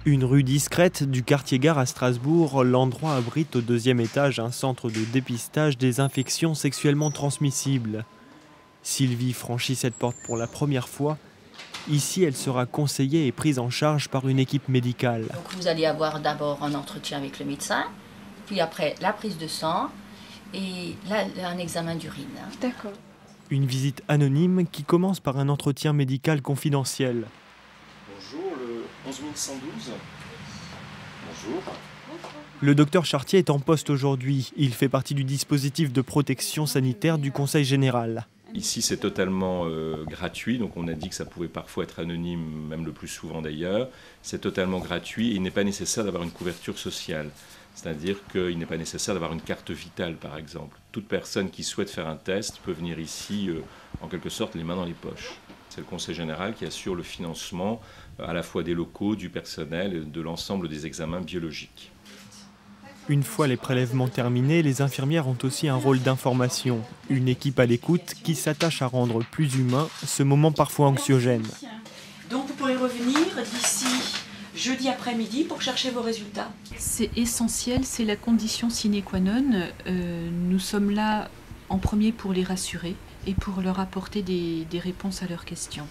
Une rue discrète du quartier Gare à Strasbourg, l'endroit abrite au deuxième étage un centre de dépistage des infections sexuellement transmissibles. Sylvie franchit cette porte pour la première fois. Ici, elle sera conseillée et prise en charge par une équipe médicale. Donc vous allez avoir d'abord un entretien avec le médecin, puis après la prise de sang et là un examen d'urine. D'accord. Une visite anonyme qui commence par un entretien médical confidentiel. Bonjour, le 11112. Bonjour. Le docteur Chartier est en poste aujourd'hui. Il fait partie du dispositif de protection sanitaire du Conseil général. Ici, c'est totalement gratuit, donc on a dit que ça pouvait parfois être anonyme, même le plus souvent d'ailleurs. C'est totalement gratuit et il n'est pas nécessaire d'avoir une couverture sociale. C'est-à-dire qu'il n'est pas nécessaire d'avoir une carte vitale, par exemple. Toute personne qui souhaite faire un test peut venir ici, en quelque sorte, les mains dans les poches. C'est le Conseil général qui assure le financement à la fois des locaux, du personnel et de l'ensemble des examens biologiques. Une fois les prélèvements terminés, les infirmières ont aussi un rôle d'information. Une équipe à l'écoute qui s'attache à rendre plus humain ce moment parfois anxiogène. Donc vous pourrez revenir d'ici jeudi après-midi pour chercher vos résultats. C'est essentiel, c'est la condition sine qua non. Nous sommes là en premier pour les rassurer et pour leur apporter des réponses à leurs questions.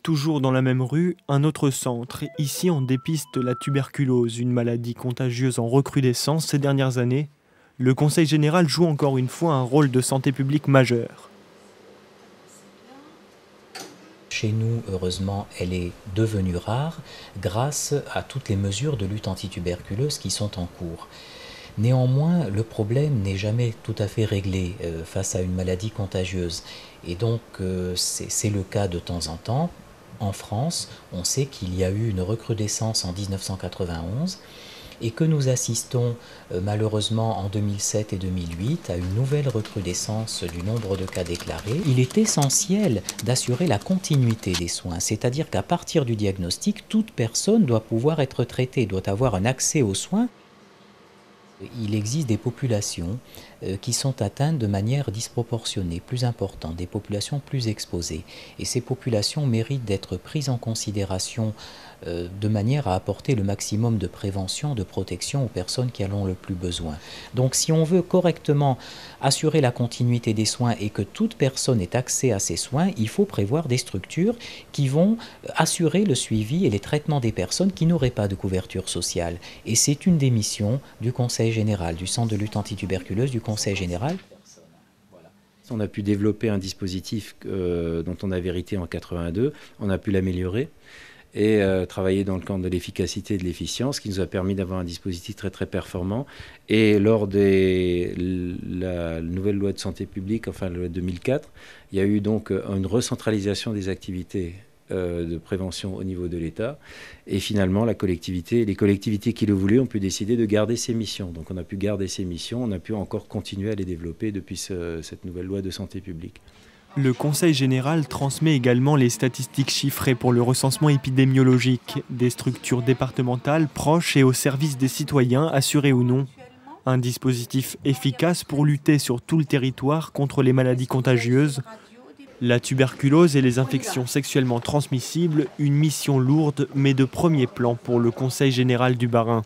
Toujours dans la même rue, un autre centre. Ici, on dépiste la tuberculose, une maladie contagieuse en recrudescence ces dernières années. Le Conseil général joue encore une fois un rôle de santé publique majeur. Chez nous, heureusement, elle est devenue rare grâce à toutes les mesures de lutte antituberculeuse qui sont en cours. Néanmoins, le problème n'est jamais tout à fait réglé face à une maladie contagieuse. Et donc, c'est le cas de temps en temps. En France, on sait qu'il y a eu une recrudescence en 1991 et que nous assistons malheureusement en 2007 et 2008 à une nouvelle recrudescence du nombre de cas déclarés. Il est essentiel d'assurer la continuité des soins, c'est-à-dire qu'à partir du diagnostic, toute personne doit pouvoir être traitée, doit avoir un accès aux soins. Il existe des populations qui sont atteintes de manière disproportionnée, plus importante, des populations plus exposées. Et ces populations méritent d'être prises en considération de manière à apporter le maximum de prévention, de protection aux personnes qui en ont le plus besoin. Donc si on veut correctement assurer la continuité des soins et que toute personne ait accès à ces soins, il faut prévoir des structures qui vont assurer le suivi et les traitements des personnes qui n'auraient pas de couverture sociale. Et c'est une des missions du Conseil général, du Centre de lutte antituberculeuse du Conseil général. On a pu développer un dispositif dont on avait hérité en 82, on a pu l'améliorer et travailler dans le camp de l'efficacité et de l'efficience, qui nous a permis d'avoir un dispositif très très performant. Et lors de la nouvelle loi de santé publique, enfin la loi de 2004, il y a eu donc une recentralisation des activités de prévention au niveau de l'État. Et finalement, les collectivités qui le voulaient ont pu décider de garder ces missions. Donc on a pu garder ces missions, on a pu encore continuer à les développer depuis cette nouvelle loi de santé publique. Le Conseil général transmet également les statistiques chiffrées pour le recensement épidémiologique, des structures départementales proches et au service des citoyens, assurés ou non. Un dispositif efficace pour lutter sur tout le territoire contre les maladies contagieuses. La tuberculose et les infections sexuellement transmissibles, une mission lourde mais de premier plan pour le Conseil général du Bas-Rhin.